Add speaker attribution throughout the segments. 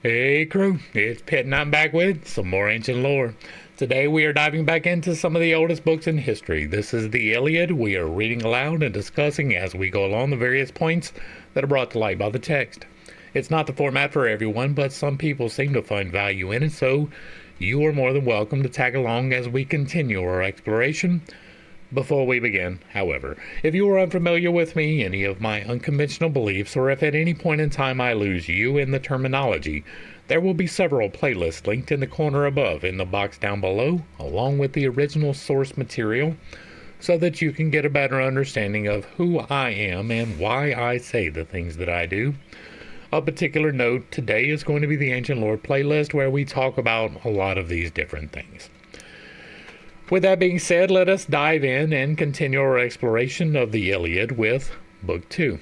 Speaker 1: Hey crew, it's Pitt and I'm back with some more ancient lore. Today we are diving back into some of the oldest books in history. This is the Iliad. We are reading aloud and discussing as we go along the various points that are brought to light by the text. It's not the format for everyone, but some people seem to find value in it, so you are more than welcome to tag along as we continue our exploration. Before we begin, however, if you are unfamiliar with me, any of my unconventional beliefs, or if at any point in time I lose you in the terminology, there will be several playlists linked in the corner above in the box down below, along with the original source material, so that you can get a better understanding of who I am and why I say the things that I do. A particular note today is going to be the Ancient Lore playlist, where we talk about a lot of these different things. With that being said, let us dive in and continue our exploration of the Iliad with Book 2.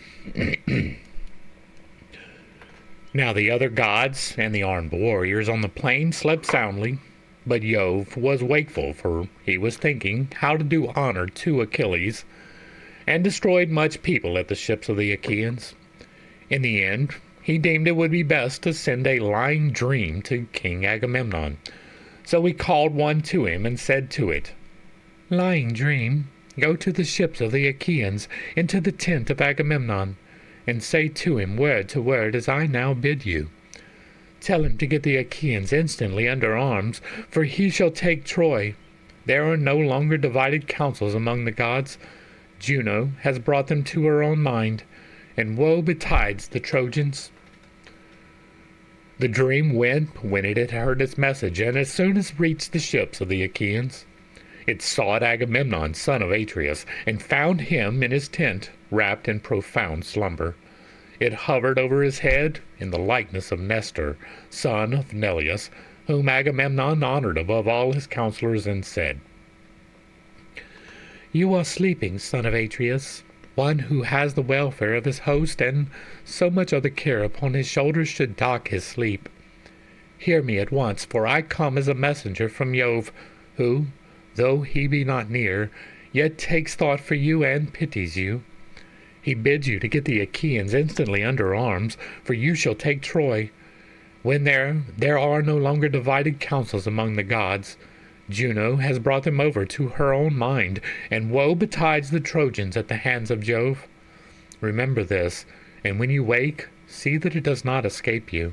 Speaker 1: Now the other gods and the armed warriors on the plain slept soundly, but Jove was wakeful, for he was thinking how to do honor to Achilles, and destroyed much people at the ships of the Achaeans. In the end, he deemed it would be best to send a lying dream to King Agamemnon. So he called one to him and said to it, "Lying dream, go to the ships of the Achaeans, into the tent of Agamemnon, and say to him word to word as I now bid you. Tell him to get the Achaeans instantly under arms, for he shall take Troy. There are no longer divided counsels among the gods. Juno has brought them to her own mind, and woe betides the Trojans." The dream went when it had heard its message, and as soon as it reached the ships of the Achaeans, it sought Agamemnon, son of Atreus, and found him in his tent, wrapped in profound slumber. It hovered over his head in the likeness of Nestor, son of Neleus, whom Agamemnon honored above all his counselors, and said, "You are sleeping, son of Atreus. One who has the welfare of his host and so much other care upon his shoulders should dock his sleep. Hear me at once, for I come as a messenger from Jove, who, though he be not near, yet takes thought for you and pities you. He bids you to get the Achaeans instantly under arms, for you shall take Troy. When there are no longer divided counsels among the gods, Juno has brought them over to her own mind, and woe betides the Trojans at the hands of Jove. Remember this, and when you wake, see that it does not escape you."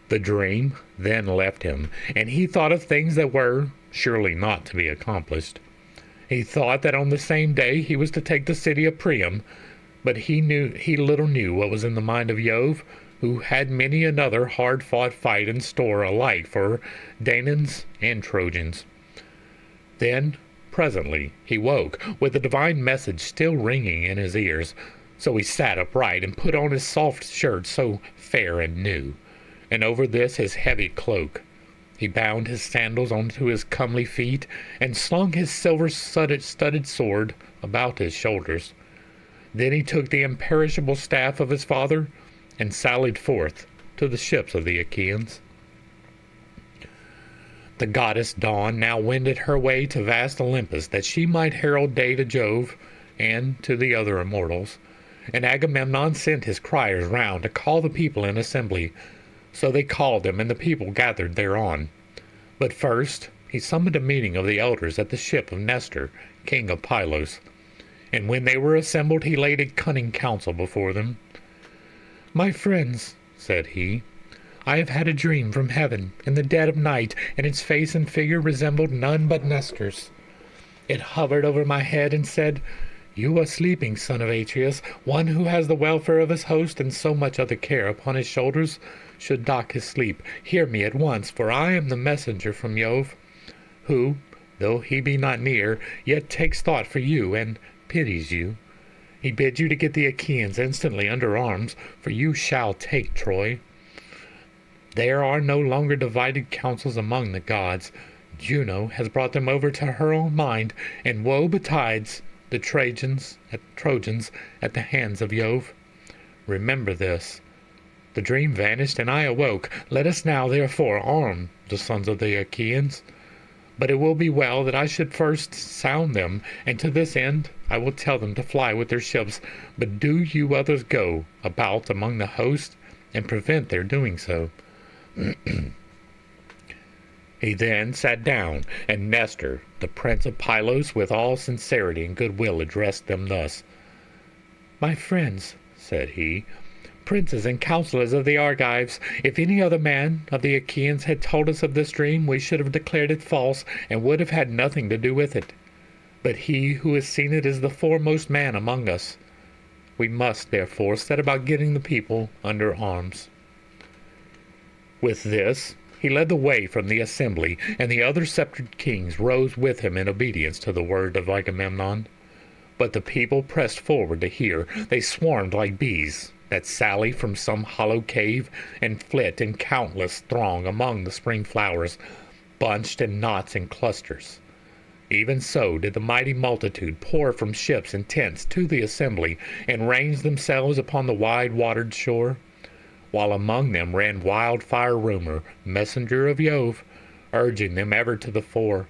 Speaker 1: The dream then left him, and he thought of things that were surely not to be accomplished. He thought that on the same day he was to take the city of Priam, but he little knew what was in the mind of Jove, who had many another hard-fought fight in store alike for Danaans and Trojans. Then, presently, he woke, with the divine message still ringing in his ears. So he sat upright and put on his soft shirt so fair and new, and over this his heavy cloak. He bound his sandals onto his comely feet, and slung his silver-studded sword about his shoulders. Then he took the imperishable staff of his father, and sallied forth to the ships of the Achaeans. The goddess Dawn now wended her way to vast Olympus, that she might herald day to Jove and to the other immortals. And Agamemnon sent his criers round to call the people in assembly. So they called them, and the people gathered thereon. But first he summoned a meeting of the elders at the ship of Nestor, king of Pylos. And when they were assembled, he laid a cunning counsel before them. "My friends," said he, "I have had a dream from heaven in the dead of night, and its face and figure resembled none but Nestor's. It hovered over my head and said, 'You are sleeping, son of Atreus. One who has the welfare of his host and so much other care upon his shoulders should dock his sleep. Hear me at once, for I am the messenger from Jove, who, though he be not near, yet takes thought for you and pities you. He bids you to get the Achaeans instantly under arms, for you shall take Troy. There are no longer divided counsels among the gods. Juno has brought them over to her own mind, and woe betides the Trojans at the hands of Jove. Remember this." The dream vanished, and I awoke. Let us now, therefore, arm the sons of the Achaeans. But it will be well that I should first sound them, and to this end I will tell them to fly with their ships. But do you others go about among the host, and prevent their doing so. He then sat down, and Nestor, the prince of Pylos, with all sincerity and goodwill addressed them thus. "My friends," said he, "princes and counselors of the Argives, if any other man of the Achaeans had told us of this dream, we should have declared it false, and would have had nothing to do with it. But he who has seen it is the foremost man among us. We must, therefore, set about getting the people under arms." With this, he led the way from the assembly, and the other sceptred kings rose with him in obedience to the word of Agamemnon. But the people pressed forward to hear. They swarmed like bees that sally from some hollow cave and flit in countless throng among the spring flowers, bunched in knots and clusters. Even so did the mighty multitude pour from ships and tents to the assembly, and range themselves upon the wide-watered shore, while among them ran wildfire Rumor, messenger of Jove, urging them ever to the fore.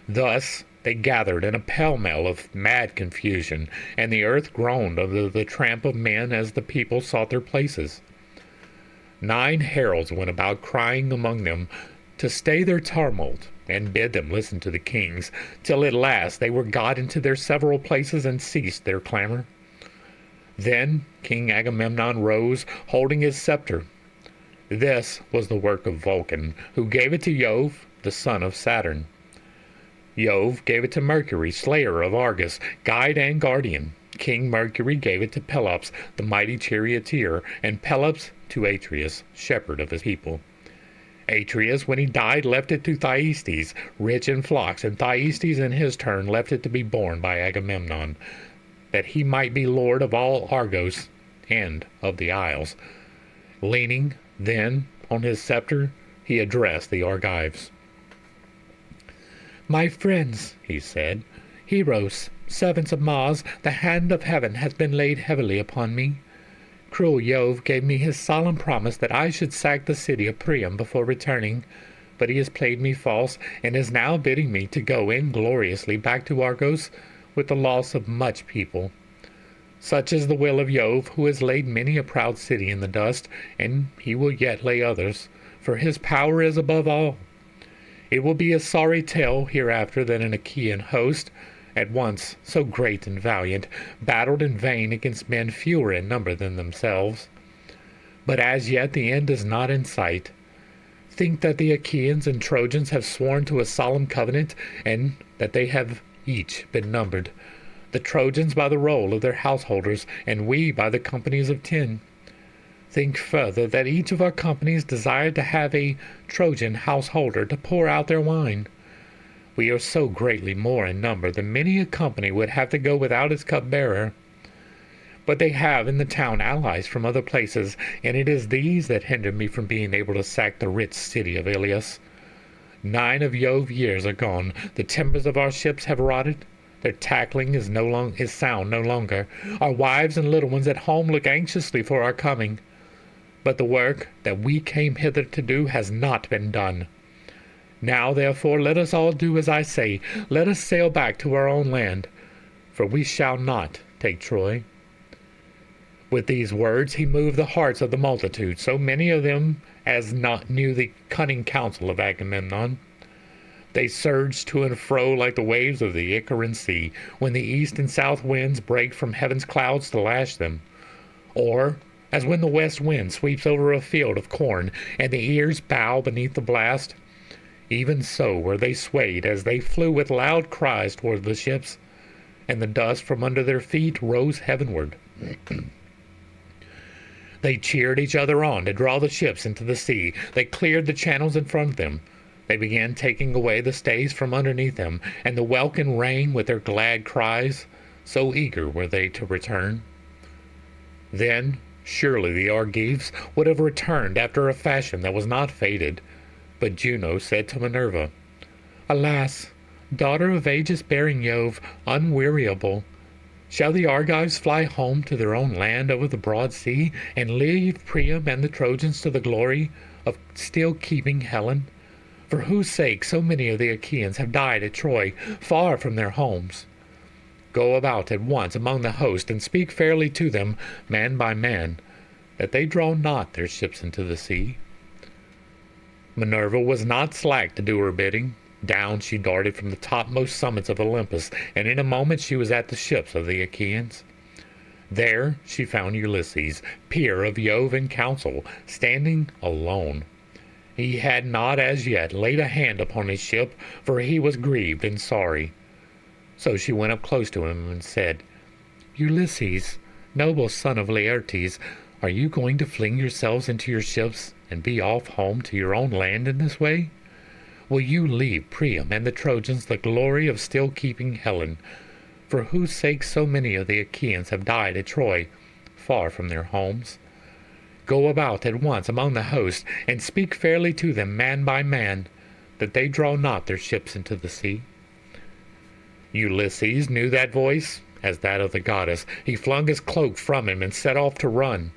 Speaker 1: Thus they gathered in a pell-mell of mad confusion, and the earth groaned under the tramp of men as the people sought their places. 9 heralds went about crying among them to stay their tumult, and bid them listen to the kings, till at last they were got into their several places and ceased their clamor. Then King Agamemnon rose, holding his scepter. This was the work of Vulcan, who gave it to Jove, the son of Saturn. Jove gave it to Mercury, slayer of Argus, guide and guardian. King Mercury gave it to Pelops, the mighty charioteer, and Pelops to Atreus, shepherd of his people. Atreus, when he died, left it to Thyestes, rich in flocks, and Thyestes in his turn left it to be borne by Agamemnon, that he might be lord of all Argos and of the isles. Leaning, then, on his scepter, he addressed the Argives. "My friends," he said, "heroes, servants of Mars, the hand of heaven has been laid heavily upon me. Cruel Jove gave me his solemn promise that I should sack the city of Priam before returning, but he has played me false, and is now bidding me to go ingloriously back to Argos with the loss of much people. Such is the will of Jove, who has laid many a proud city in the dust, and he will yet lay others, for his power is above all. It will be a sorry tale hereafter that an Achaean host, at once so great and valiant, battled in vain against men fewer in number than themselves. But as yet the end is not in sight. Think that the Achaeans and Trojans have sworn to a solemn covenant, and that they have each been numbered, the Trojans by the roll of their householders, and we by the companies of 10. Think further that each of our companies desired to have a Trojan householder to pour out their wine. We are so greatly more in number that many a company would have to go without its cupbearer. But they have in the town allies from other places, and it is these that hinder me from being able to sack the rich city of Iliad. 9 of Jove years are gone. The timbers of our ships have rotted. Their tackling is sound no longer. Our wives and little ones at home look anxiously for our coming. But the work that we came hither to do has not been done. Now, therefore, let us all do as I say. Let us sail back to our own land, for we shall not take Troy." With these words he moved the hearts of the multitude, so many of them as not knew the cunning counsel of Agamemnon. They surged to and fro like the waves of the Icarian Sea, when the east and south winds break from heaven's clouds to lash them, or as when the west wind sweeps over a field of corn, and the ears bow beneath the blast. Even so were they swayed as they flew with loud cries toward the ships, and the dust from under their feet rose heavenward. They cheered each other on to draw the ships into the sea. They cleared the channels in front of them. They began taking away the stays from underneath them, and the welkin rang with their glad cries, so eager were they to return. Then surely the Argives would have returned after a fashion that was not fated. But Juno said to Minerva, "Alas, daughter of aegis-bearing Jove, unweariable, shall the Argives fly home to their own land over the broad sea, and leave Priam and the Trojans to the glory of still keeping Helen, for whose sake so many of the Achaeans have died at Troy, far from their homes? Go about at once among the host, and speak fairly to them, man by man. that they draw not their ships into the sea. Minerva was not slack to do her bidding. Down she darted from the topmost summits of Olympus, and in a moment she was at the ships of the Achaeans. There she found Ulysses, peer of Jove in council, standing alone. He had not as yet laid a hand upon his ship, for he was grieved and sorry. So she went up close to him and said, "Ulysses, noble son of Laertes, are you going to fling yourselves into your ships and be off home to your own land in this way? Will you leave Priam and the Trojans the glory of still keeping Helen, for whose sake so many of the Achaeans have died at Troy, far from their homes? Go about at once among the host, and speak fairly to them man by man, that they draw not their ships into the sea." Ulysses knew that voice as that of the goddess. He flung his cloak from him and set off to run.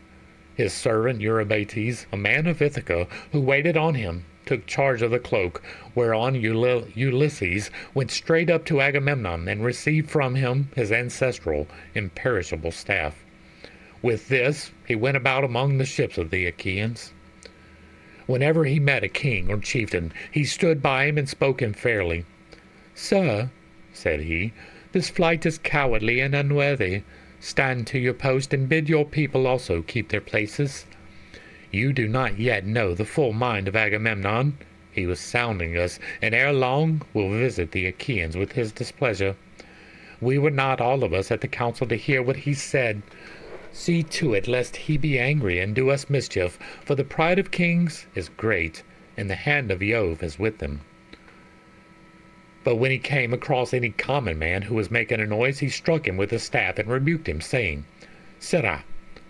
Speaker 1: His servant Eurybates, a man of Ithaca, who waited on him, took charge of the cloak, whereon Ulysses went straight up to Agamemnon and received from him his ancestral, imperishable staff. With this he went about among the ships of the Achaeans. Whenever he met a king or chieftain, he stood by him and spoke him fairly. "Sir," said he, "this flight is cowardly and unworthy. Stand to your post and bid your people also keep their places. You do not yet know the full mind of Agamemnon. He was sounding us, and ere long will visit the Achaeans with his displeasure. We were not all of us at the council to hear what he said. See to it lest he be angry and do us mischief, for the pride of kings is great, and the hand of Jove is with them." But when he came across any common man who was making a noise, he struck him with his staff and rebuked him, saying, "Sirrah,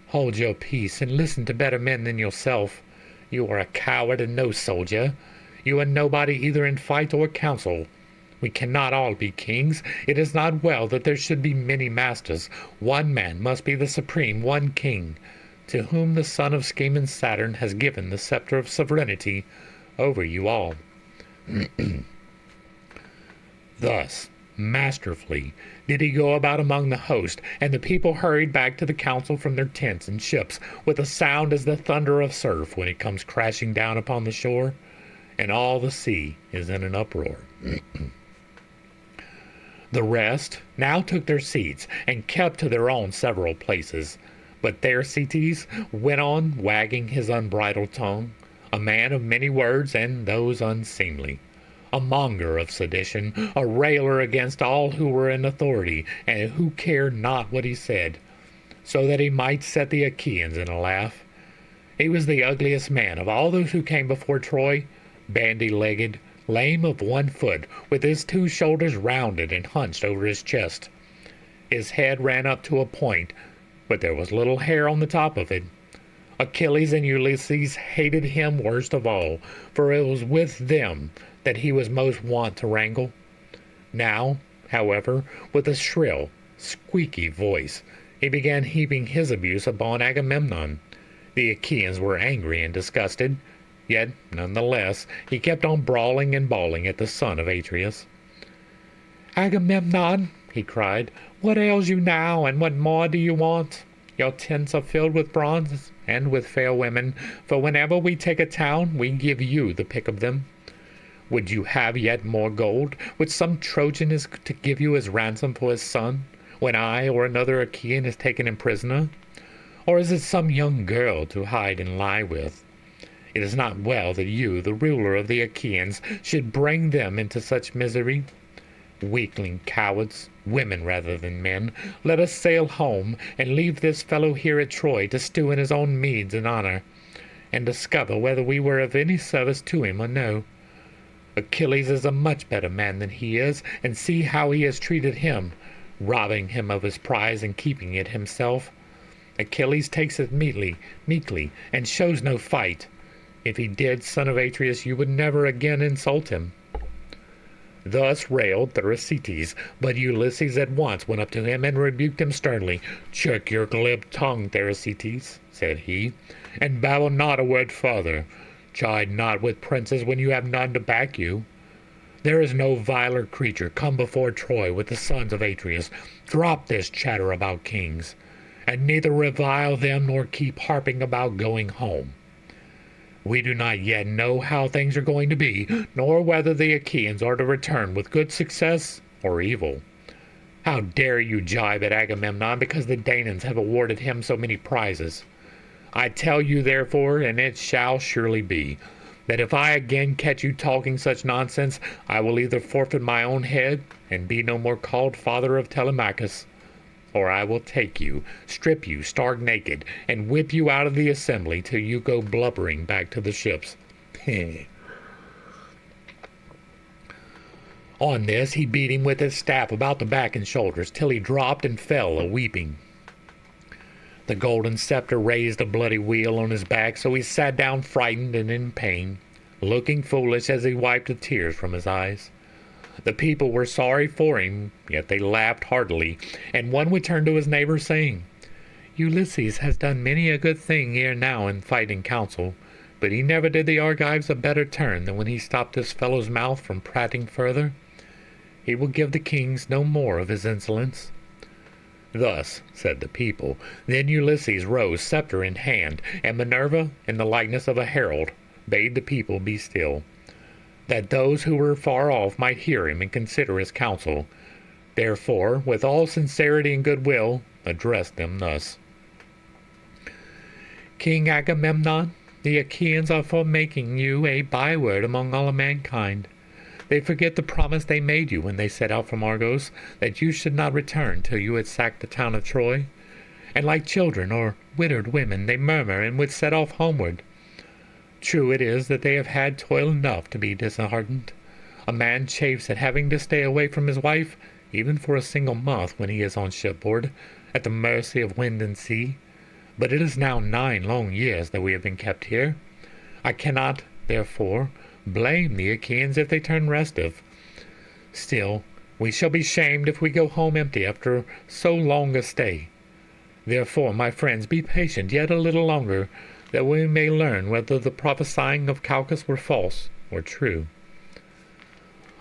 Speaker 1: hold your peace and listen to better men than yourself. You are a coward and no soldier. You are nobody either in fight or council. We cannot all be kings. It is not well that there should be many masters. One man must be the supreme, one king, to whom the son of scheming Saturn has given the scepter of sovereignty over you all." Thus, masterfully, did he go about among the host, and the people hurried back to the council from their tents and ships, with a sound as the thunder of surf when it comes crashing down upon the shore, and all the sea is in an uproar. The rest now took their seats, and kept to their own several places. But Thersites went on wagging his unbridled tongue, a man of many words, and those unseemly, a monger of sedition, a railer against all who were in authority, and who cared not what he said, so that he might set the Achaeans in a laugh. He was the ugliest man of all those who came before Troy, bandy-legged, lame of one foot, with his two shoulders rounded and hunched over his chest. His head ran up to a point, but there was little hair on the top of it. Achilles and Ulysses hated him worst of all, for it was with them that he was most wont to wrangle. Now, however, with a shrill, squeaky voice, he began heaping his abuse upon Agamemnon. The Achaeans were angry and disgusted, yet, none the less, he kept on brawling and bawling at the son of Atreus. "Agamemnon," he cried, "what ails you now, and what more do you want? Your tents are filled with bronze and with fair women, for whenever we take a town, we give you the pick of them. Would you have yet more gold, which some Trojan is to give you as ransom for his son, when I or another Achaean is taken in prisoner? Or is it some young girl to hide and lie with? It is not well that you, the ruler of the Achaeans, should bring them into such misery. Weakling cowards, women rather than men, let us sail home, and leave this fellow here at Troy to stew in his own meads and honor, and discover whether we were of any service to him or no. Achilles is a much better man than he is, and see how he has treated him, robbing him of his prize and keeping it himself. Achilles takes it meekly, and shows no fight. If he did, son of Atreus, you would never again insult him." Thus railed Thersites, but Ulysses at once went up to him and rebuked him sternly. "Check your glib tongue, Thersites," said he, "and babble not a word further. Chide not with princes when you have none to back you. There is no viler creature come before Troy with the sons of Atreus. Drop this chatter about kings. and neither revile them nor keep harping about going home. We do not yet know how things are going to be, nor whether the Achaeans are to return with good success or evil. How dare you jibe at Agamemnon because the Danaans have awarded him so many prizes? I tell you, therefore, and it shall surely be, that if I again catch you talking such nonsense, I will either forfeit my own head and be no more called father of Telemachus, or I will take you, strip you stark naked, and whip you out of the assembly till you go blubbering back to the ships. On this he beat him with his staff about the back and shoulders, till he dropped and fell a-weeping. The golden scepter raised a bloody wheal on his back, so he sat down frightened and in pain, looking foolish as he wiped the tears from his eyes. The people were sorry for him, yet they laughed heartily, and one would turn to his neighbor, saying, Ulysses has done many a good thing ere now in fight and council, but he never did the Argives a better turn than when he stopped this fellow's mouth from prating further. He will give the kings no more of his insolence. Thus said the people. Then Ulysses rose, scepter in hand, and Minerva, in the likeness of a herald, bade the people be still, that those who were far off might hear him and consider his counsel. Therefore, with all sincerity and goodwill, addressed them thus. King Agamemnon, the Achaeans are for making you a byword among all mankind. They forget the promise they made you when they set out from Argos, that you should not return till you had sacked the town of Troy. And like children or widowed women, they murmur and would set off homeward. True it is that they have had toil enough to be disheartened. A man chafes at having to stay away from his wife, even for a single month when he is on shipboard, at the mercy of wind and sea. But it is now 9 long years that we have been kept here. I cannot, therefore, blame the Achaeans if they turn restive. Still, we shall be shamed if we go home empty after so long a stay. Therefore, my friends, be patient yet a little longer, that we may learn whether the prophesying of Calchas were false or true.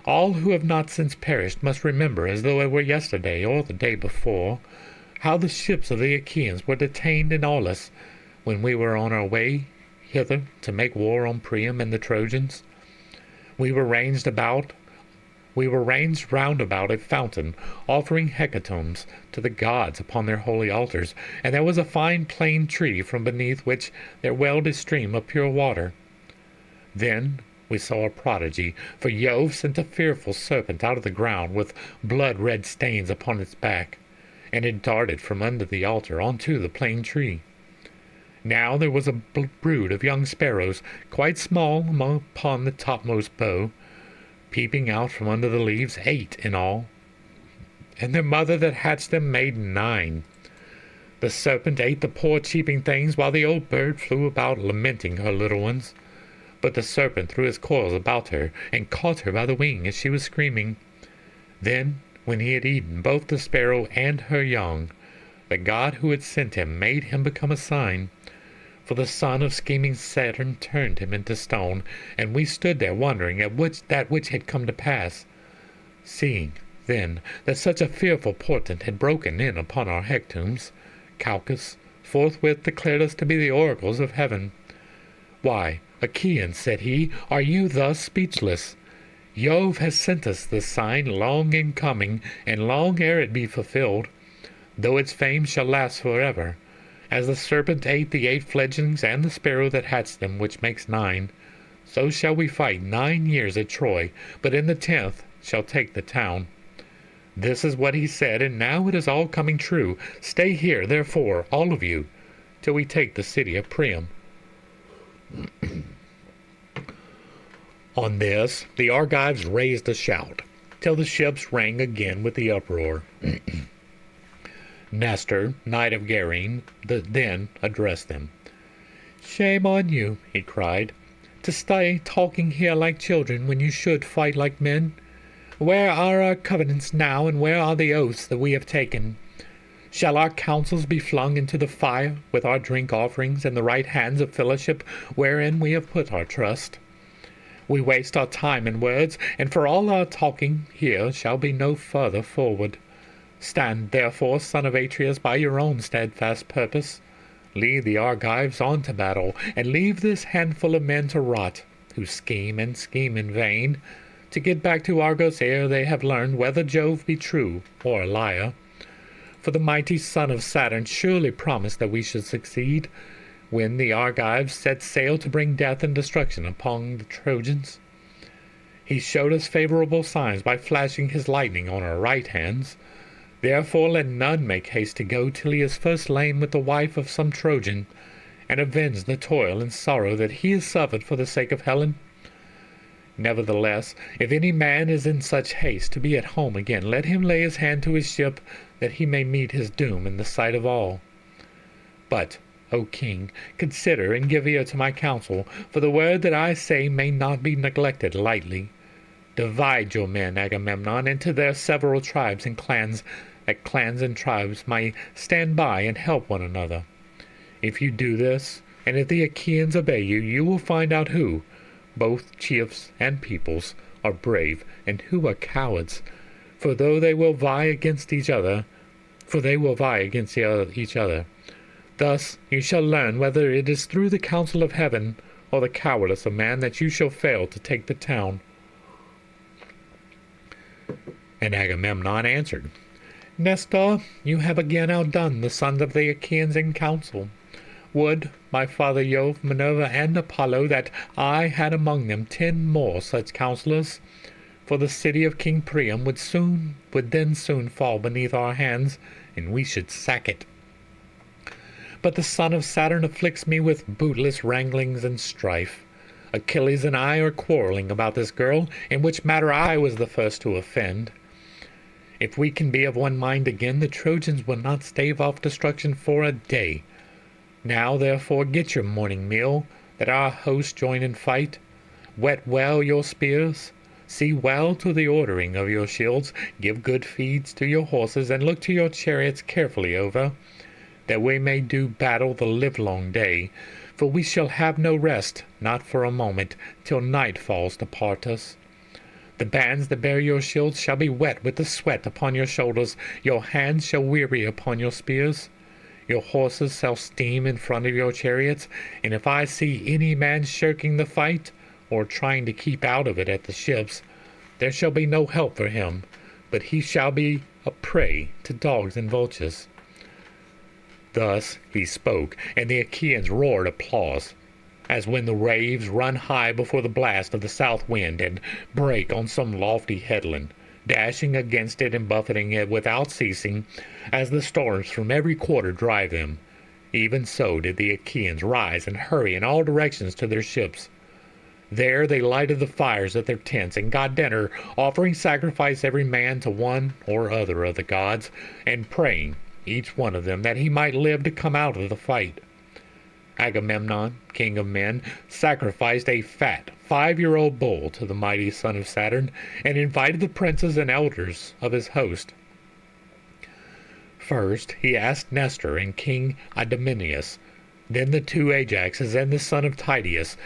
Speaker 1: All who have not since perished must remember, as though it were yesterday or the day before, how the ships of the Achaeans were detained in Aulis when we were on our way hither to make war on Priam and the Trojans. We were ranged round about a fountain, offering hecatombs to the gods upon their holy altars, and there was a fine plane tree from beneath which there welled a stream of pure water. Then we saw a prodigy, for Jove sent a fearful serpent out of the ground with blood-red stains upon its back, and it darted from under the altar onto the plane tree. Now there was a brood of young sparrows, quite small upon the topmost bough, peeping out from under the leaves, 8 in all, and their mother that hatched them made 9. The serpent ate the poor cheeping things, while the old bird flew about lamenting her little ones. But the serpent threw his coils about her, and caught her by the wing as she was screaming. Then, when he had eaten both the sparrow and her young, the god who had sent him made him become a sign. For the son of scheming Saturn turned him into stone, and we stood there wondering at that which had come to pass. Seeing, then, that such a fearful portent had broken in upon our hecatombs, Calchas forthwith declared us to be the oracles of heaven. Why, Achaeans, said he, are you thus speechless? Jove has sent us this sign long in coming, and long ere it be fulfilled, though its fame shall last forever. As the serpent ate the 8 fledglings and the sparrow that hatched them, which makes 9, so shall we fight 9 years at Troy, but in the 10th shall take the town. This is what he said, and now it is all coming true. Stay here, therefore, all of you, till we take the city of Priam. On this, the Argives raised a shout, till the ships rang again with the uproar. Nestor, knight of Gerene, then addressed them. Shame on you, he cried, to stay talking here like children when you should fight like men. Where are our covenants now, and where are the oaths that we have taken? Shall our counsels be flung into the fire with our drink offerings and the right hands of fellowship wherein we have put our trust? We waste our time in words, and for all our talking here shall be no further forward. Stand, therefore, son of Atreus, by your own steadfast purpose. Lead the Argives on to battle, and leave this handful of men to rot, who scheme and scheme in vain, to get back to Argos ere they have learned whether Jove be true or a liar. For the mighty son of Saturn surely promised that we should succeed, when the Argives set sail to bring death and destruction upon the Trojans. He showed us favorable signs by flashing his lightning on our right hands. Therefore let none make haste to go till he is first lain with the wife of some Trojan, and avenge the toil and sorrow that he has suffered for the sake of Helen. Nevertheless, if any man is in such haste to be at home again, let him lay his hand to his ship, that he may meet his doom in the sight of all. But, O king, consider and give ear to my counsel, for the word that I say may not be neglected lightly. Divide your men, Agamemnon, into their several tribes and clans, that clans and tribes may stand by and help one another. If you do this, and if the Achaeans obey you, you will find out who, both chiefs and peoples, are brave, and who are cowards. For they will vie against each other. Thus you shall learn whether it is through the counsel of heaven or the cowardice of man that you shall fail to take the town. And Agamemnon answered, Nestor, you have again outdone the sons of the Achaeans in counsel. Would, my father Jove, Minerva, and Apollo, that I had among them 10 more such counselors, for the city of King Priam would then soon fall beneath our hands, and we should sack it. But the son of Saturn afflicts me with bootless wranglings and strife. Achilles and I are quarreling about this girl, in which matter I was the first to offend. If we can be of one mind again, the Trojans will not stave off destruction for a day. Now, therefore, get your morning meal, that our hosts join in fight. Whet well your spears. See well to the ordering of your shields, give good feeds to your horses, and look to your chariots carefully over, that we may do battle the livelong day, for we shall have no rest, not for a moment, till night falls to part us. The bands that bear your shields shall be wet with the sweat upon your shoulders, your hands shall weary upon your spears. Your horses shall steam in front of your chariots, and if I see any man shirking the fight, or trying to keep out of it at the ships, there shall be no help for him, but he shall be a prey to dogs and vultures. Thus he spoke, and the Achaeans roared applause, as when the waves run high before the blast of the south wind, and break on some lofty headland, dashing against it and buffeting it without ceasing, as the storms from every quarter drive them. Even so did the Achaeans rise and hurry in all directions to their ships. There they lighted the fires at their tents, and got dinner, offering sacrifice every man to one or other of the gods, and praying, each one of them, that he might live to come out of the fight. Agamemnon, king of men, sacrificed a fat 5-year-old bull to the mighty son of Saturn, and invited the princes and elders of his host. First he asked Nestor and King Idomeneus, then the 2 Ajaxes and the son of Tydeus,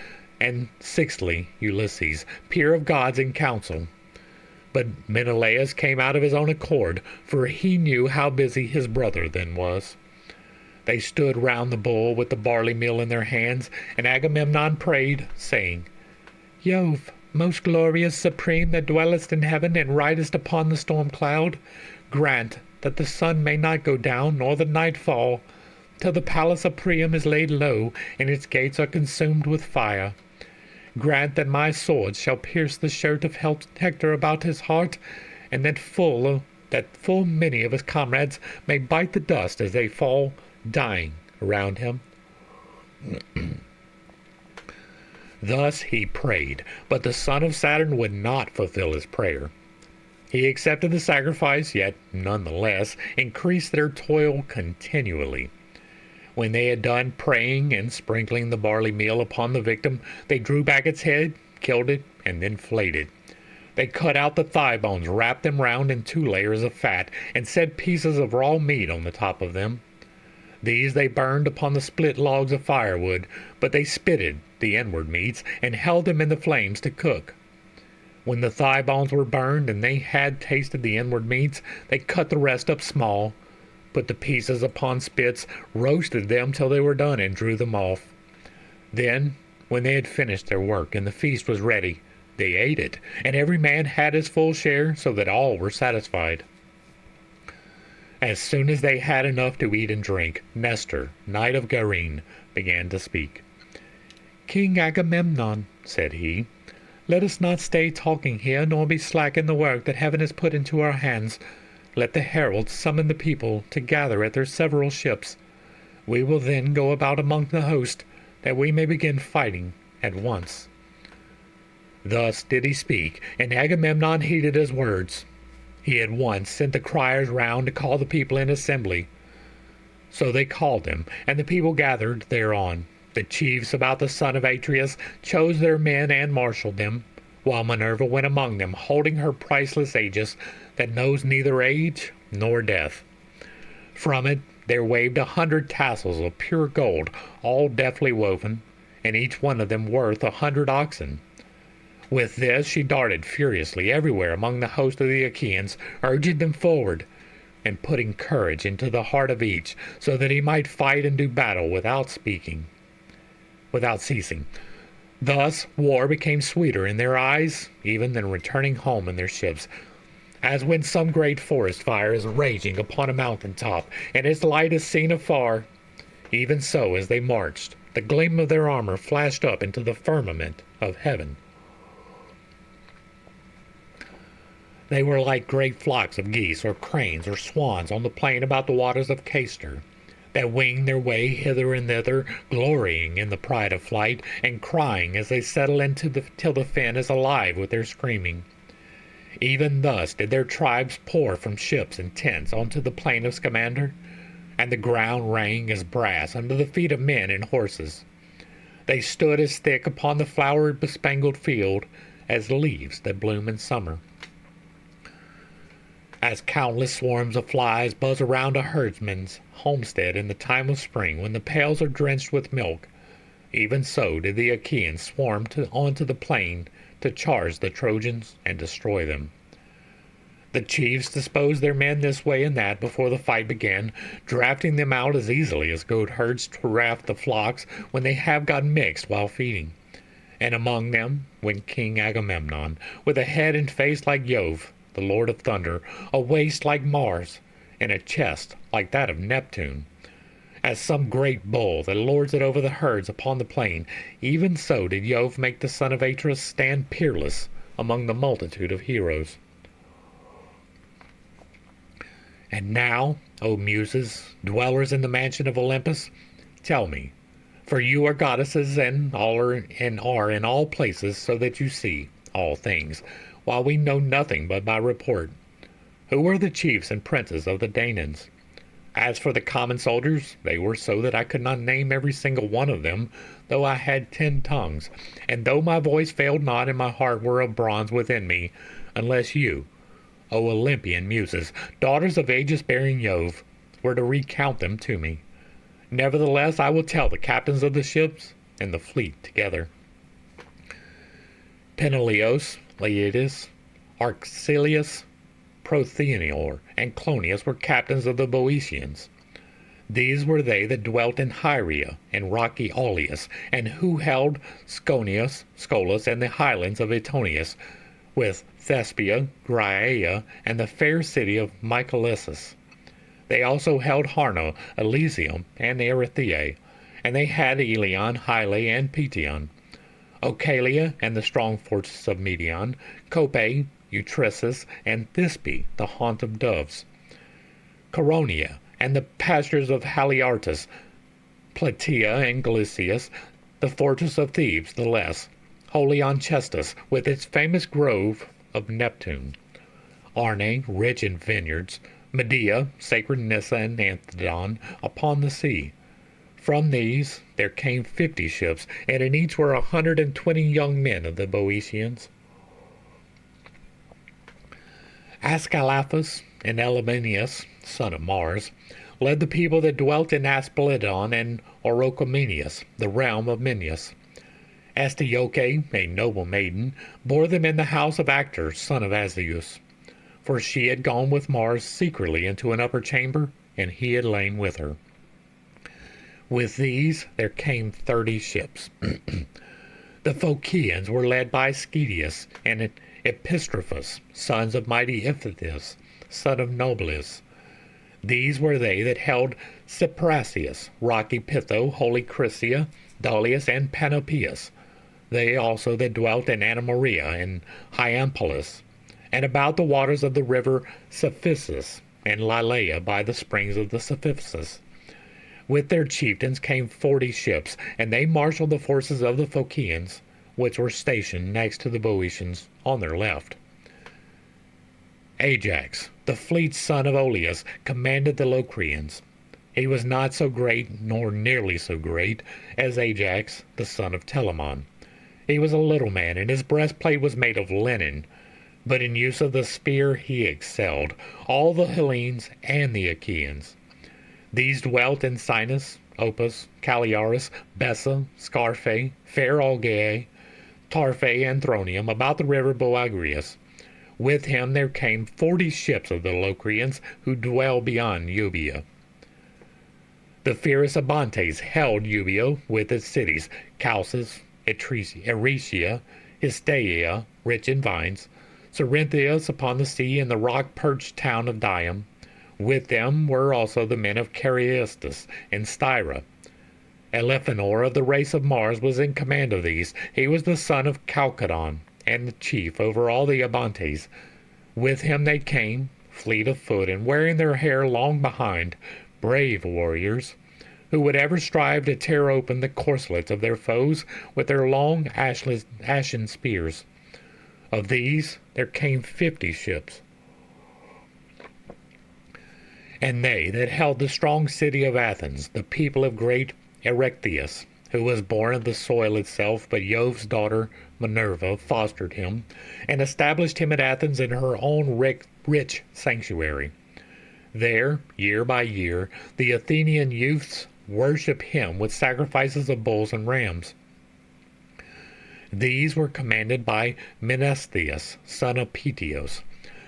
Speaker 1: and sixthly Ulysses, peer of gods in council. But Menelaus came out of his own accord, for he knew how busy his brother then was. They stood round the bull with the barley meal in their hands, and Agamemnon prayed, saying, Jove, most glorious, supreme, that dwellest in heaven and ridest upon the storm cloud, grant that the sun may not go down, nor the night fall, till the palace of Priam is laid low, and its gates are consumed with fire. Grant that my sword shall pierce the shirt of Hector about his heart, and that full many of his comrades may bite the dust as they fall dying around him. Thus he prayed, but the son of Saturn would not fulfill his prayer. He accepted the sacrifice, yet nonetheless increased their toil continually. When they had done praying and sprinkling the barley meal upon the victim, they drew back its head, killed it, and then flayed it. They cut out the thigh bones, wrapped them round in 2 layers of fat, and set pieces of raw meat on the top of them. These they burned upon the split logs of firewood, but they spitted the inward meats, and held them in the flames to cook. When the thigh bones were burned and they had tasted the inward meats, they cut the rest up small, put the pieces upon spits, roasted them till they were done, and drew them off. Then, when they had finished their work and the feast was ready, they ate it, and every man had his full share, so that all were satisfied. As soon as they had enough to eat and drink, Nestor, knight of Gerene, began to speak. "King Agamemnon," said he, "let us not stay talking here, nor be slack in the work that heaven has put into our hands. Let the heralds summon the people to gather at their several ships. We will then go about among the host, that we may begin fighting at once." Thus did he speak, and Agamemnon heeded his words. He at once sent the criers round to call the people in assembly. So they called them, and the people gathered thereon. The chiefs about the son of Atreus chose their men and marshaled them, while Minerva went among them, holding her priceless aegis that knows neither age nor death. From it there waved 100 tassels of pure gold, all deftly woven, and each one of them worth 100 oxen. With this she darted furiously everywhere among the host of the Achaeans, urging them forward, and putting courage into the heart of each, so that he might fight and do battle without ceasing. Thus war became sweeter in their eyes even than returning home in their ships, as when some great forest fire is raging upon a mountain top, and its light is seen afar. Even so, as they marched, the gleam of their armor flashed up into the firmament of heaven. They were like great flocks of geese or cranes or swans on the plain about the waters of Castor, that wing their way hither and thither, glorying in the pride of flight, and crying as they settle till the fen is alive with their screaming. Even thus did their tribes pour from ships and tents onto the plain of Scamander, and the ground rang as brass under the feet of men and horses. They stood as thick upon the flower-bespangled field as leaves that bloom in summer. As countless swarms of flies buzz around a herdsman's homestead in the time of spring, when the pails are drenched with milk, even so did the Achaeans swarm onto the plain to charge the Trojans and destroy them. The chiefs disposed their men this way and that before the fight began, drafting them out as easily as goat herds draft the flocks when they have got mixed while feeding. And among them went King Agamemnon, with a head and face like Jove, the Lord of Thunder, a waist like Mars, and a chest like that of Neptune. As some great bull that lords it over the herds upon the plain, even so did Jove make the son of Atreus stand peerless among the multitude of heroes. And now, O Muses, dwellers in the mansion of Olympus, tell me, for you are goddesses and are in all places, so that you see all things, while we know nothing but by report. Who were the chiefs and princes of the Danaans? As for the common soldiers, they were so that I could not name every single one of them, though I had 10 tongues, and though my voice failed not and my heart were of bronze within me, unless you, O Olympian Muses, daughters of aegis-bearing Jove, were to recount them to me. Nevertheless, I will tell the captains of the ships and the fleet together. Peneleos, Leides, Arcesilaus, Prothoenor, and Clonius were captains of the Boeotians. These were they that dwelt in Hieria and rocky Aulius, and who held Sconius, Scolus, and the highlands of Etonius, with Thespia, Graea, and the fair city of Mycalessus. They also held Harno, Elysium, and Erythea, and they had Ilion, Hyle, and Petion, Ocalia, and the strong fortress of Medion, Cope, Utrissus, and Thisbe, the haunt of doves, Coronia, and the pastures of Haliartus, Plataea and Glycias, the fortress of Thebes, the less, holy on Chestus, with its famous grove of Neptune, Arne, rich in vineyards, Medea, sacred Nyssa and Anthedon, upon the sea. From these there came 50 ships, and in each were 120 young men of the Boeotians. Ascalaphus and Elymenius, son of Mars, led the people that dwelt in Aspledon and Orocomenius, the realm of Minyas. Astyoche, a noble maiden, bore them in the house of Actor, son of Azeus, for she had gone with Mars secretly into an upper chamber, and he had lain with her. With these there came 30 ships. The Phocaeans were led by Schedius and Epistrophus, sons of mighty Iphitus, son of Noblius. These were they that held Cyprassius, rocky Pytho, holy Chrysia, Dolius, and Panopeus. They also that dwelt in Anamoria and Hyampolis, and about the waters of the river Cephissus, and Lilaea by the springs of the Cephissus. With their chieftains came 40 ships, and they marshalled the forces of the Phocaeans, which were stationed next to the Boeotians on their left. Ajax, the fleet son of Oileus, commanded the Locrians. He was not so great, nor nearly so great, as Ajax, the son of Telamon. He was a little man, and his breastplate was made of linen, but in use of the spear he excelled all the Hellenes and the Achaeans. These dwelt in Sinus, Opus, Calliaris, Bessa, Scarphae, fair Algae, Tarphae, and Thronium, about the river Boagrius. With him there came 40 ships of the Locrians, who dwell beyond Euboea. The fierce Abantes held Euboea with its cities, Chalcis, Eretia, Histiaea, rich in vines, Cerinthius upon the sea, and the rock-perched town of Dium. With them were also the men of Carystus and Styra. Elephenor of the race of Mars was in command of these. He was the son of Chalcodon, and the chief over all the Abantes. With him they came, fleet of foot, and wearing their hair long behind, brave warriors, who would ever strive to tear open the corselets of their foes with their long ashen spears. Of these there came 50 ships. And they that held the strong city of Athens, the people of great Erechtheus, who was born of the soil itself, but Jove's daughter Minerva fostered him, and established him at Athens in her own rich sanctuary. There, year by year, the Athenian youths worship him with sacrifices of bulls and rams. These were commanded by Menestheus, son of Peteos.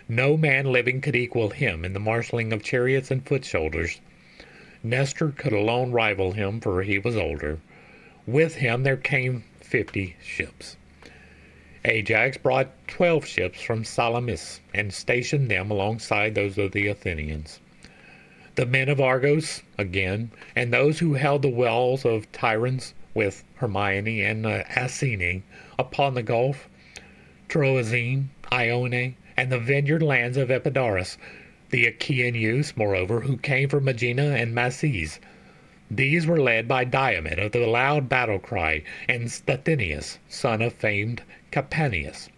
Speaker 1: No man living could equal him in the marshalling of chariots and foot soldiers. Nestor could alone rival him, for he was older. With him there came 50 ships. Ajax brought 12 ships from Salamis, and stationed them alongside those of the Athenians. The men of Argos, again, and those who held the walls of Tiryns, with Hermione and Asine upon the Gulf, Troezene, Ione, and the vineyard lands of Epidaurus, the Achaean youths, moreover, who came from Aegina and Maces. These were led by Diomed of the loud battle cry, and Statinius, son of famed Capaneus.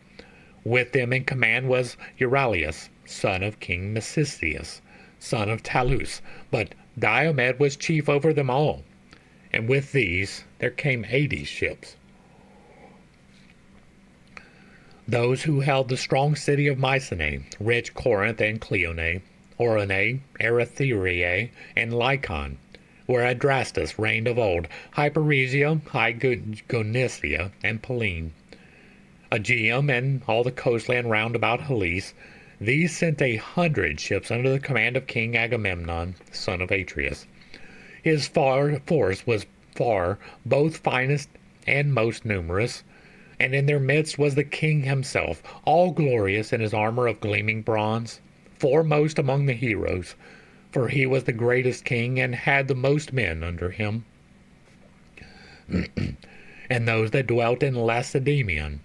Speaker 1: With them in command was Euryalus, son of King Mecisteus, son of Talus, but Diomed was chief over them all. And with these there came 80 ships. Those who held the strong city of Mycenae, rich Corinth and Cleone, Orone, Erythrae, and Lycon, where Adrastus reigned of old, Hyperesia, High Gonicia, and Pellene, Aegeum, and all the coastland round about Helice. These sent 100 ships under the command of King Agamemnon, son of Atreus. His force was far both finest and most numerous, and in their midst was the king himself, all glorious in his armor of gleaming bronze, foremost among the heroes, for he was the greatest king and had the most men under him. And those that dwelt in Lacedaemon,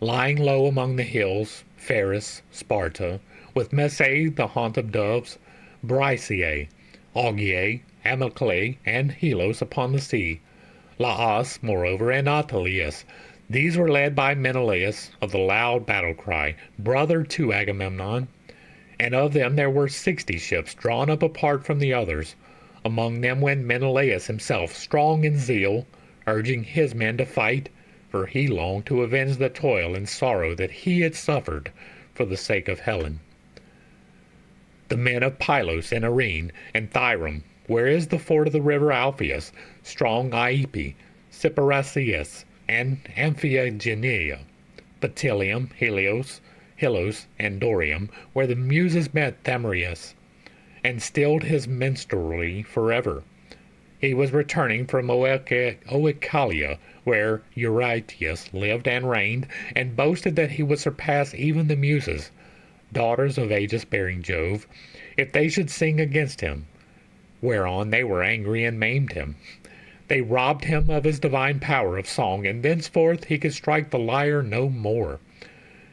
Speaker 1: lying low among the hills, Pharis, Sparta, with Messae, the haunt of doves, Bryciae, Augiae, Amyclae, and Helos upon the sea, Laas, moreover, and Attalius. These were led by Menelaus of the loud battle cry, brother to Agamemnon, and of them there were 60 ships drawn up apart from the others. Among them went Menelaus himself, strong in zeal, urging his men to fight, for he longed to avenge the toil and sorrow that he had suffered for the sake of Helen. The men of Pylos and Arene and Thyrum, where is the ford of the river Alpheus, strong Iepe, Cyparasius, and Amphigenia, Patilium, Helios, and Dorium, where the Muses met Thamyris, and stilled his minstrelsy forever. He was returning from Oechalia, where Eurytius lived and reigned, and boasted that he would surpass even the Muses, daughters of aegis-bearing Jove, if they should sing against him, whereon they were angry and maimed him. They robbed him of his divine power of song, and thenceforth he could strike the lyre no more.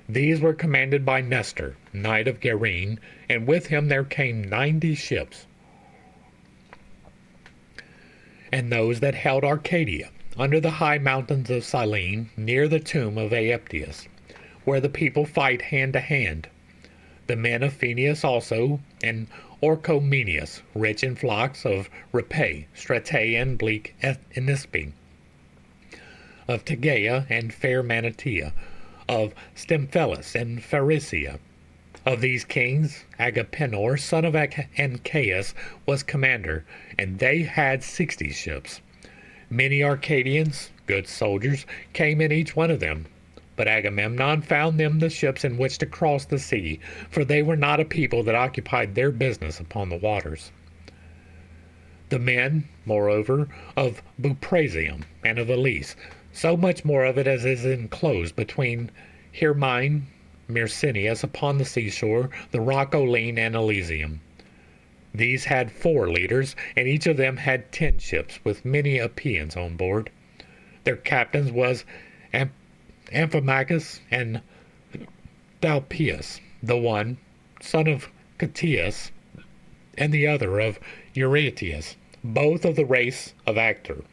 Speaker 1: These were commanded by Nestor, knight of Gerene, and with him there came 90 ships. And those that held Arcadia, under the high mountains of Cyllene, near the tomb of Aeptius, where the people fight hand to hand. The men of Phineus also, and Orchomenius, rich in flocks of Rhepae, Stratae, and bleak Enispe, of Tegea and fair Manatea, of Stymphelus and Pharisea. Of these kings, Agapenor, son of Ancaeus, was commander, and they had 60 ships. Many Arcadians, good soldiers, came in each one of them. But Agamemnon found them the ships in which to cross the sea, for they were not a people that occupied their business upon the waters. The men, moreover, of Buprasium and of Elise, so much more of it as is enclosed between Hermine, Myrcinius upon the seashore, the rock Oline, and Elysium. These had 4 leaders, and each of them had 10 ships, with many Epeans on board. Their captains was Amphimachus and Dalpius, the one, son of Catius, and the other of Eurytius, both of the race of Actor.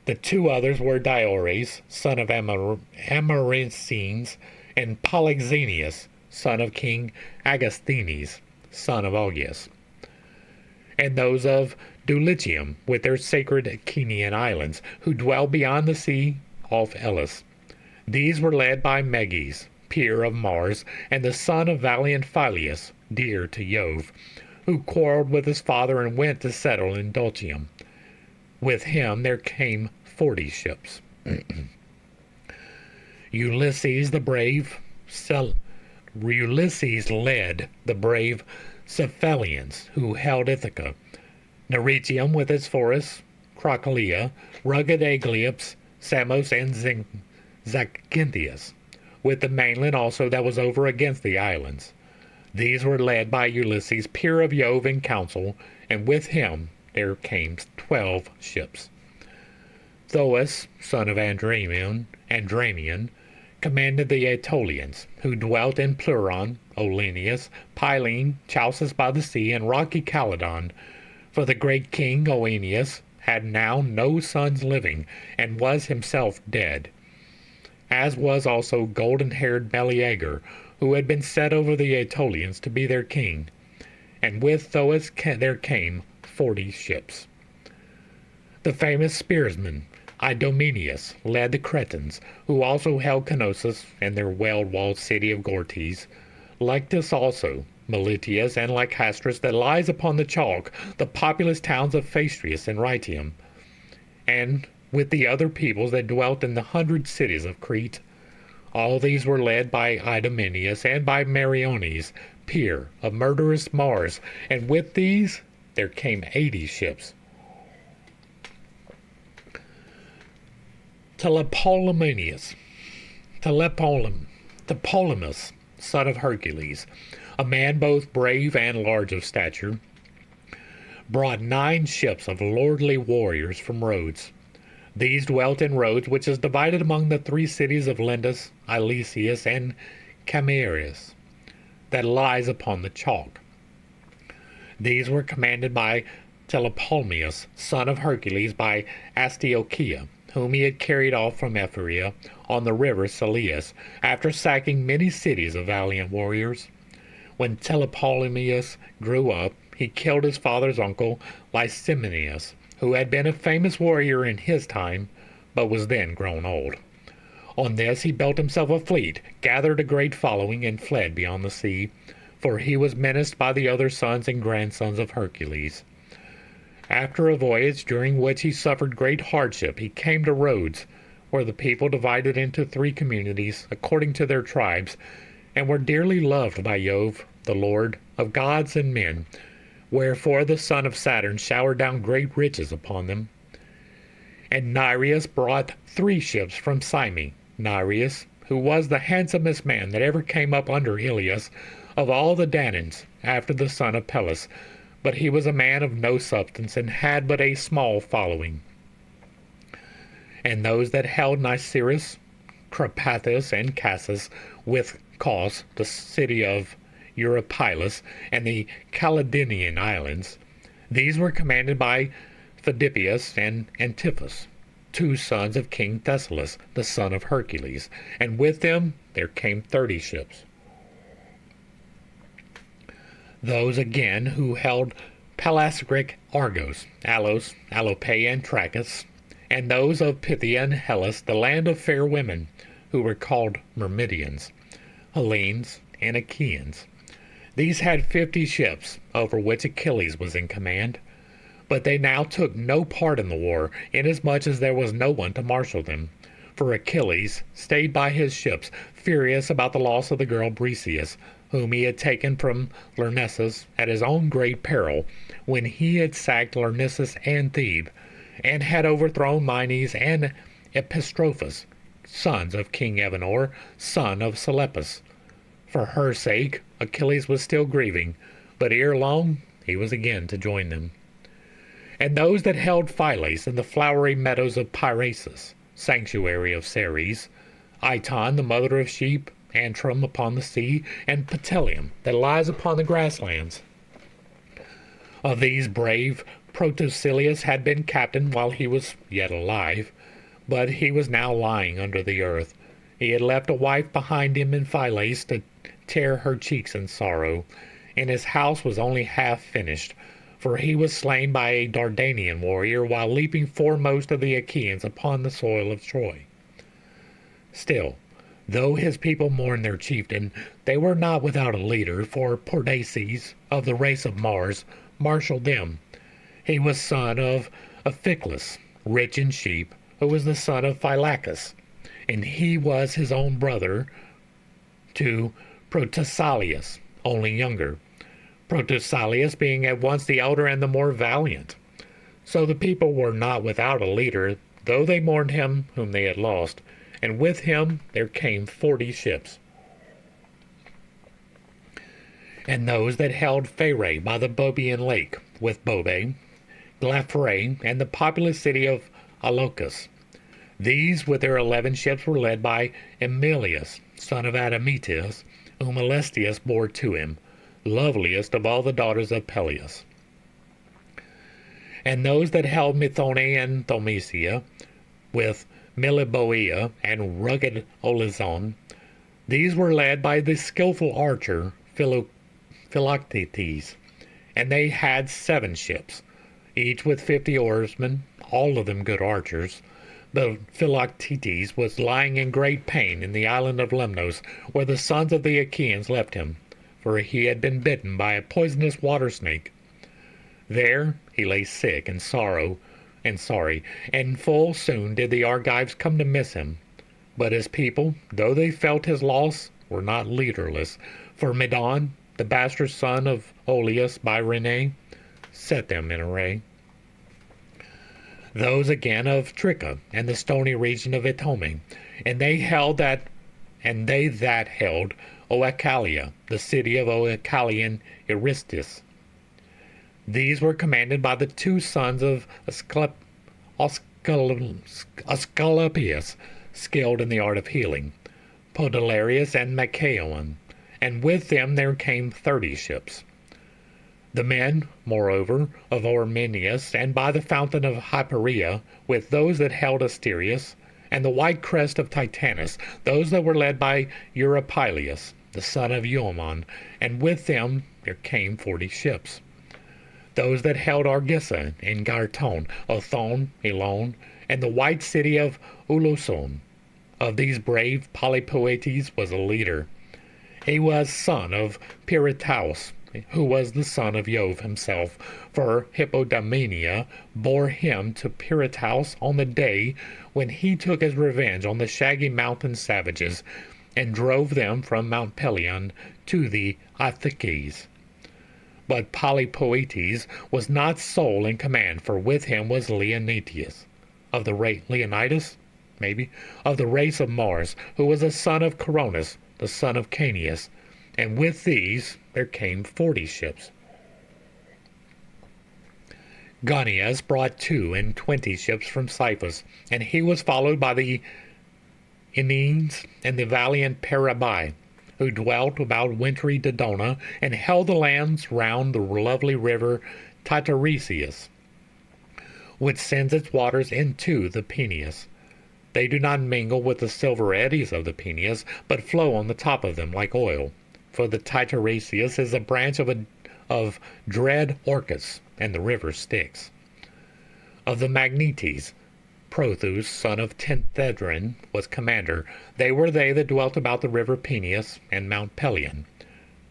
Speaker 1: The 2 others were Diores, son of Amaryncenes, and Polyxenius, son of King Agasthenes, son of Augeas. And those of Dulichium, with their sacred Achaean islands, who dwell beyond the sea off Elis. These were led by Meges, peer of Mars, and the son of valiant Phyleus, dear to Jove, who quarreled with his father and went to settle in Dulcium. With him there came 40 ships. Ulysses the brave, Ulysses led the brave Cephalians, who held Ithaca, Neretium with its forests, Crocylea, rugged Agliops, Samos, and Zacynthus, with the mainland also that was over against the islands. These were led by Ulysses, peer of Jove in council, and with him there came 12 ships. Thoas, son of Andranion, commanded the Aetolians, who dwelt in Pleuron, Olenius, Pylene, Chalcis by the sea, and rocky Calydon, for the great king Oeneus had now no sons living, and was himself dead, as was also golden-haired Meleager, who had been set over the Aetolians to be their king. And with Thoas there came 40 ships. The famous spearsman Idomeneus led the Cretans, who also held Cnossus and their well-walled city of Gortys, Lyctus also, Melitius, and Lycastris that lies upon the chalk, the populous towns of Phastrius and Rhytium, and with the other peoples that dwelt in the 100 cities of Crete. All these were led by Idomeneus and by Meriones, peer of murderous Mars, and with these there came 80 ships. Tlepolemus, son of Hercules, a man both brave and large of stature, brought 9 ships of lordly warriors from Rhodes. These dwelt in Rhodes, which is divided among the 3 cities of Lindus, Ilesius, and Camarius, that lies upon the chalk. These were commanded by Tlepolemus, son of Hercules, by Astyochea, whom he had carried off from Ephyria on the river Selleus, after sacking many cities of valiant warriors. When Tlepolemus grew up, he killed his father's uncle Lysimenius, who had been a famous warrior in his time, but was then grown old. On this he built himself a fleet, gathered a great following, and fled beyond the sea, for he was menaced by the other sons and grandsons of Hercules. After a voyage during which he suffered great hardship, he came to Rhodes, were the people divided into 3 communities according to their tribes, and were dearly loved by Jove, the Lord of gods and men, wherefore the son of Saturn showered down great riches upon them. And Nereus brought 3 ships from Cyme. Nereus, who was the handsomest man that ever came up under Iliad of all the Danaans, after the son of Peleus, but he was a man of no substance, and had but a small following. And those that held Niceris, Crapathus, and Cassus, with Cos, the city of Eurypylus, and the Caledonian islands, these were commanded by Phidippius and Antiphus, 2 sons of King Thessalus, the son of Hercules, and with them there came 30 ships. Those again who held Pelasgic Argos, Alos, Alope, and Trachis, and those of Pythia and Hellas, the land of fair women, who were called Myrmidons, Hellenes, and Achaeans. These had 50 ships, over which Achilles was in command. But they now took no part in the war, inasmuch as there was no one to marshal them. For Achilles stayed by his ships, furious about the loss of the girl Briseis, whom he had taken from Lyrnessus at his own great peril, when he had sacked Lyrnessus and Thebe, and had overthrown Mynes and Epistrophus, sons of King Evenor, son of Selepus. For her sake Achilles was still grieving, but ere long he was again to join them. And those that held Phylace in the flowery meadows of Piraeus, sanctuary of Ceres, Iton, the mother of sheep, Antrim upon the sea, and Pteleum, that lies upon the grasslands. Of these brave Protesilaus had been captain while he was yet alive, but he was now lying under the earth. He had left a wife behind him in Phylace to tear her cheeks in sorrow, and his house was only half finished, for he was slain by a Dardanian warrior while leaping foremost of the Achaeans upon the soil of Troy. Still, though his people mourned their chieftain, they were not without a leader, for Pordaces, of the race of Mars, marshaled them. He was son of Iphiclus, rich in sheep, who was the son of Phylacus, and he was his own brother to Protesilaus, only younger, Protesilaus being at once the elder and the more valiant. So the people were not without a leader, though they mourned him whom they had lost, and with him there came 40 ships. And those that held Pherae by the Boebean lake, with Bobe, Glaphyrae, and the populous city of Alocus. These with their 11 ships were led by Emilius, son of Admetus, whom Alestius bore to him, loveliest of all the daughters of Peleus. And those that held Methone and Thaumacia, with Meliboea and rugged Olizon, these were led by the skilful archer Philoctetes, and they had 7 ships, each with 50 oarsmen, all of them good archers. But Philoctetes was lying in great pain in the island of Lemnos, where the sons of the Achaeans left him, for he had been bitten by a poisonous water snake. There he lay sick and sorry, and full soon did the Argives come to miss him. But his people, though they felt his loss, were not leaderless, for Medon, the bastard son of Oileus by Rene, set them in array. Those again of Tricca and the stony region of Itome, and they that held Oechalia, the city of Oechalian Aristus. These were commanded by the 2 sons of Asclepius, skilled in the art of healing, Podalirius and Machaon, and with them there came 30 ships. The men, moreover, of Ormenius, and by the fountain of Hyperea, with those that held Asterius, and the white crest of Titanus, those that were led by Eurypylus, the son of Eumon, and with them there came 40 ships. Those that held Argissa and Garton, Othon, Elon, and the white city of Uluson. Of these brave Polypoetes was a leader. He was son of Piritaus, who was the son of Jove himself, for Hippodamia bore him to Pirithous on the day when he took his revenge on the shaggy mountain savages, and drove them from Mount Pelion to the Ithaces. But Polypoetes was not sole in command, for with him was Leonidas, of the race of Mars, who was a son of Coronis, the son of Caeneus, and with these there came 40 ships. Gonias brought 22 ships from Cyphus, and he was followed by the Ennenes and the valiant Parabai, who dwelt about wintry Dodona, and held the lands round the lovely river Titaresius, which sends its waters into the Peneus. They do not mingle with the silver eddies of the Peneus, but flow on the top of them like oil. For the Titaresius is a branch of dread Orcus, and the river Styx. Of the Magnetes, Prothous, son of Tenthedron, was commander. They that dwelt about the river Peneus and Mount Pelion.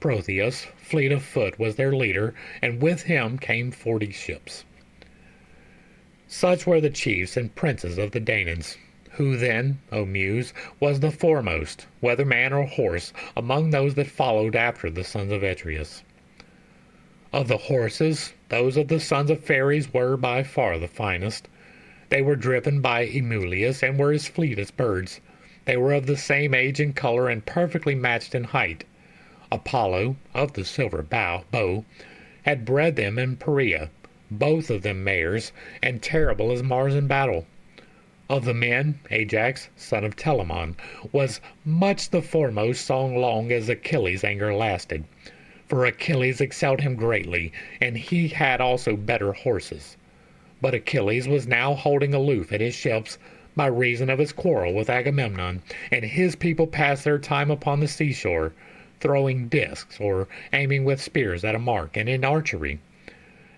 Speaker 1: Protheus, fleet of foot, was their leader, and with him came 40 ships. Such were the chiefs and princes of the Danaans. Who then, O Muse, was the foremost, whether man or horse, among those that followed after the sons of Atreus? Of the horses, those of the sons of Phares were by far the finest. They were driven by Emulius, and were as fleet as birds. They were of the same age and color, and perfectly matched in height. Apollo, of the silver bow, had bred them in Perea, both of them mares, and terrible as Mars in battle. Of the men, Ajax, son of Telamon, was much the foremost so long as Achilles' anger lasted. For Achilles excelled him greatly, and he had also better horses. But Achilles was now holding aloof at his ships by reason of his quarrel with Agamemnon, and his people passed their time upon the seashore, throwing discs, or aiming with spears at a mark, and in archery.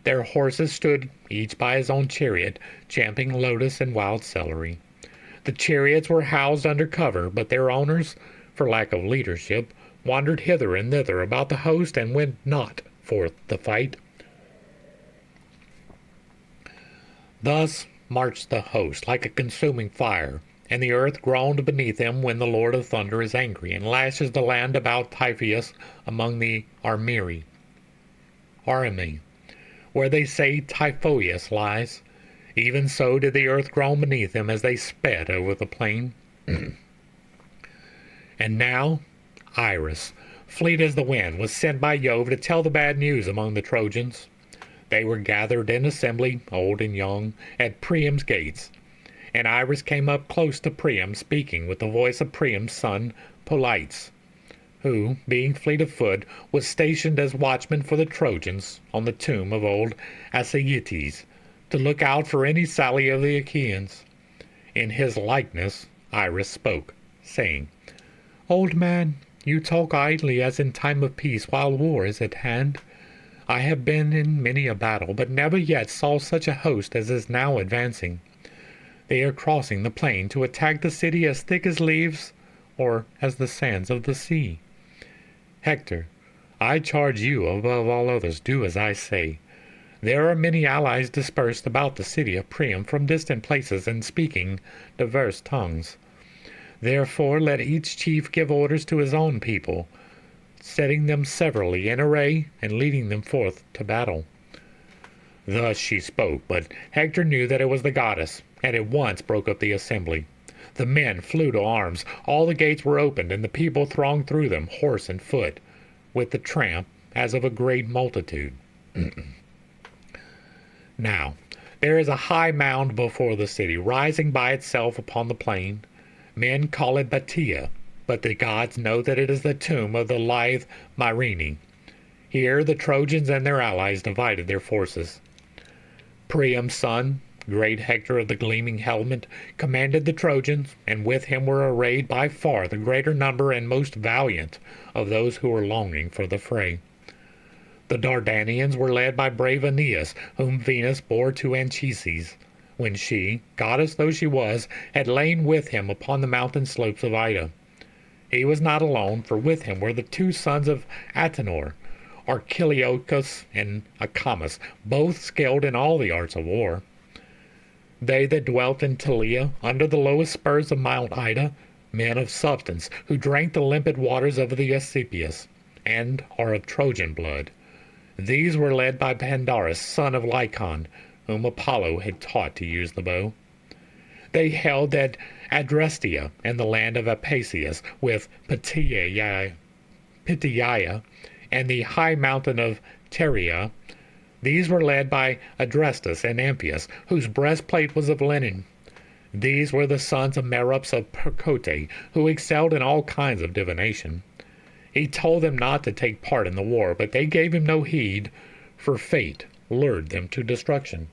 Speaker 1: Their horses stood each by his own chariot, champing lotus and wild celery. The chariots were housed under cover, but their owners, for lack of leadership, wandered hither and thither about the host, and went not forth to fight. Thus marched the host like a consuming fire, and the earth groaned beneath him when the Lord of Thunder is angry, and lashes the land about Typhoeus among the Arimi, where they say Typhoeus lies. Even so did the earth groan beneath them as they sped over the plain. And now Iris, fleet as the wind, was sent by Jove to tell the bad news among the Trojans. They were gathered in assembly, old and young, at Priam's gates. And Iris came up close to Priam, speaking with the voice of Priam's son Polites, who, being fleet of foot, was stationed as watchman for the Trojans on the tomb of old Asaetes, to look out for any sally of the Achaeans. In his likeness Iris spoke, saying, "Old man, you talk idly as in time of peace, while war is at hand. I have been in many a battle, but never yet saw such a host as is now advancing. They are crossing the plain to attack the city as thick as leaves, or as the sands of the sea. Hector, I charge you, above all others, do as I say. There are many allies dispersed about the city of Priam from distant places, and speaking diverse tongues. Therefore let each chief give orders to his own people, setting them severally in array, and leading them forth to battle." Thus she spoke, but Hector knew that it was the goddess, and at once broke up the assembly. The men flew to arms, all the gates were opened, and the people thronged through them, horse and foot, with the tramp as of a great multitude. Now there is a high mound before the city, rising by itself upon the plain. Men call it Batia, but the gods know that it is the tomb of the lithe Myrene. Here the Trojans and their allies divided their forces. Priam's son, great Hector of the gleaming helmet, commanded the Trojans, and with him were arrayed by far the greater number and most valiant of those who were longing for the fray. The Dardanians were led by brave Aeneas, whom Venus bore to Anchises, when she, goddess though she was, had lain with him upon the mountain slopes of Ida. He was not alone, for with him were the 2 sons of Atenor, Archelaicus and Acamas, both skilled in all the arts of war. They that dwelt in Telea, under the lowest spurs of Mount Ida, men of substance, who drank the limpid waters of the Asclepius, and are of Trojan blood. These were led by Pandarus, son of Lycon, whom Apollo had taught to use the bow. They held at Adrestia and the land of Apasius, with Pityeia and the high mountain of Teria. These were led by Adrestus and Amphius, whose breastplate was of linen. These were the sons of Merops of Percote, who excelled in all kinds of divination. He told them not to take part in the war, but they gave him no heed, for fate lured them to destruction.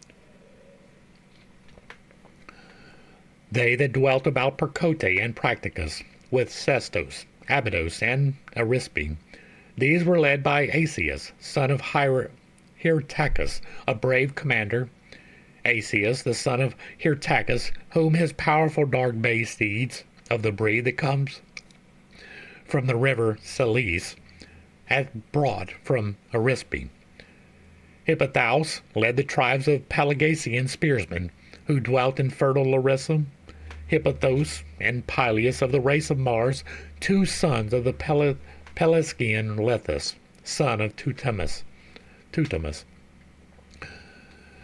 Speaker 1: They that dwelt about Percote and Practicus, with Sestos, Abydos, and Arisbe. These were led by Asius, son of Hyrtacus, a brave commander. Asius, the son of Hyrtacus, whom his powerful dark bay steeds, of the breed that comes from the river Selise, had brought from Arisbe. Hippothous led the tribes of Pelagasian spearsmen, who dwelt in fertile Larissa. Hippothous and Pyleus of the race of Mars, two sons of the Pelasgian Lethus, son of Tutamus.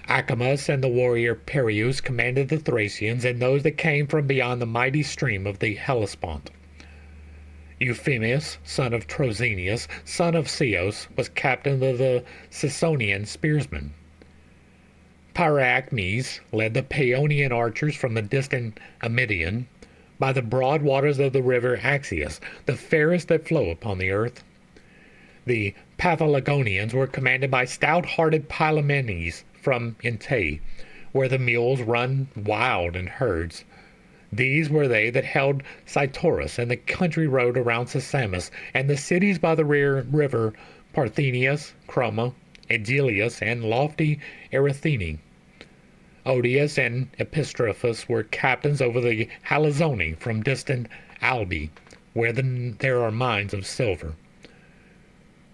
Speaker 1: Acamas and the warrior Perius commanded the Thracians and those that came from beyond the mighty stream of the Hellespont. Euphemius, son of Trozenius, son of Ceos, was captain of the Siconian spearsmen. Pyracmes led the Paeonian archers from the distant Amidian, by the broad waters of the river Axius, the fairest that flow upon the earth. The Paphlagonians were commanded by stout-hearted Pylomenes from Intei, where the mules run wild in herds. These were they that held Cytorus and the country road around Sesamus, and the cities by the river Parthenius, Chroma, Aegilius, and lofty Erythene. Odius and Epistrophus were captains over the Halizoni from distant Albi, where there are mines of silver.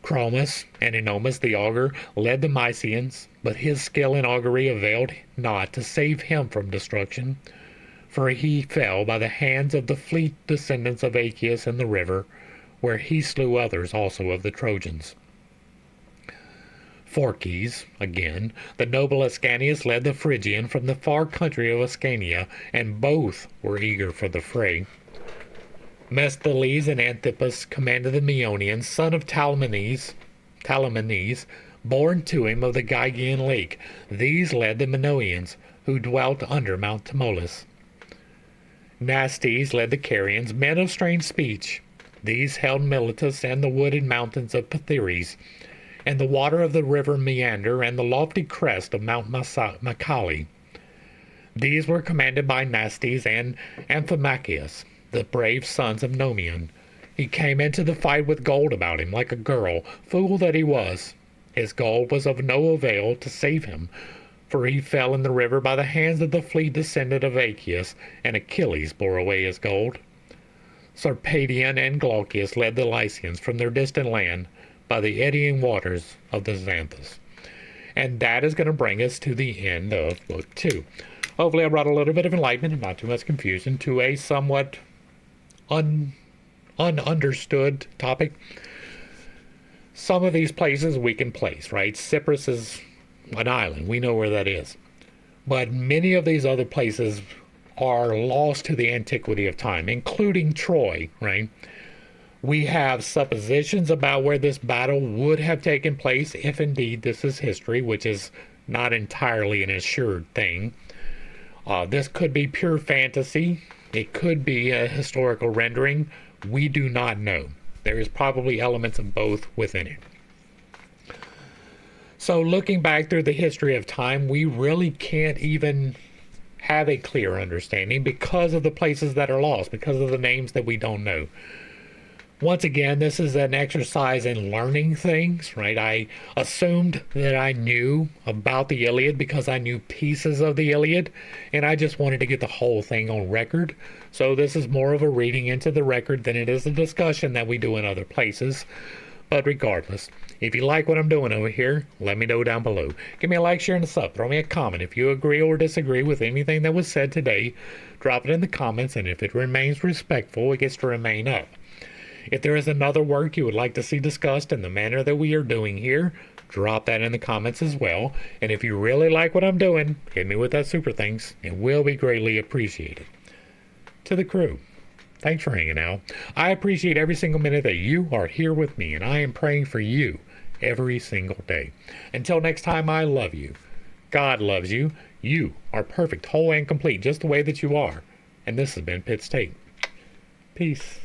Speaker 1: Chromis and Enomus the augur led the Mysians, but his skill in augury availed not to save him from destruction, for he fell by the hands of the fleet descendants of Aeacus in the river, where he slew others also of the Trojans. Phorcys, again, the noble Ascanius led the Phrygian from the far country of Ascania, and both were eager for the fray. Mestheles and Anthippus commanded the Meonians, son of Talamenes, born to him of the Gygaean lake. These led the Minoans, who dwelt under Mount Tmolus. Nastes led the Carians, men of strange speech. These held Miletus and the wooded mountains of Pythares, and the water of the river Meander, and the lofty crest of Mount Macali. These were commanded by Nastes and Amphimachius, the brave sons of Nomion. He came into the fight with gold about him, like a girl, fool that he was. His gold was of no avail to save him, for he fell in the river by the hands of the fleet descendant of Aeacus, and Achilles bore away his gold. Sarpedion and Glaucius led the Lycians from their distant land, by the eddying waters of the Xanthus. And that is going to bring us to the end of Book 2. Hopefully I brought a little bit of enlightenment and not too much confusion to a somewhat ununderstood topic. Some of these places we can place, right? Cyprus is an island. We know where that is. But many of these other places are lost to the antiquity of time, including Troy, right? We have suppositions about where this battle would have taken place, if indeed this is history, which is not entirely an assured thing. This could be pure fantasy. It could be a historical rendering. We do not know. There is probably elements of both within it. So looking back through the history of time, we really can't even have a clear understanding because of the places that are lost, because of the names that we don't know. Once again, this is an exercise in learning things, right? I assumed that I knew about the Iliad because I knew pieces of the Iliad, and I just wanted to get the whole thing on record. So this is more of a reading into the record than it is a discussion that we do in other places. But regardless, if you like what I'm doing over here, let me know down below. Give me a like, share, and a sub. Throw me a comment. If you agree or disagree with anything that was said today, drop it in the comments, and if it remains respectful, it gets to remain up. If there is another work you would like to see discussed in the manner that we are doing here, drop that in the comments as well. And if you really like what I'm doing, hit me with that super thanks. It will be greatly appreciated. To the crew, thanks for hanging out. I appreciate every single minute that you are here with me, and I am praying for you every single day. Until next time, I love you. God loves you. You are perfect, whole, and complete just the way that you are. And this has been Pitt's Take. Peace.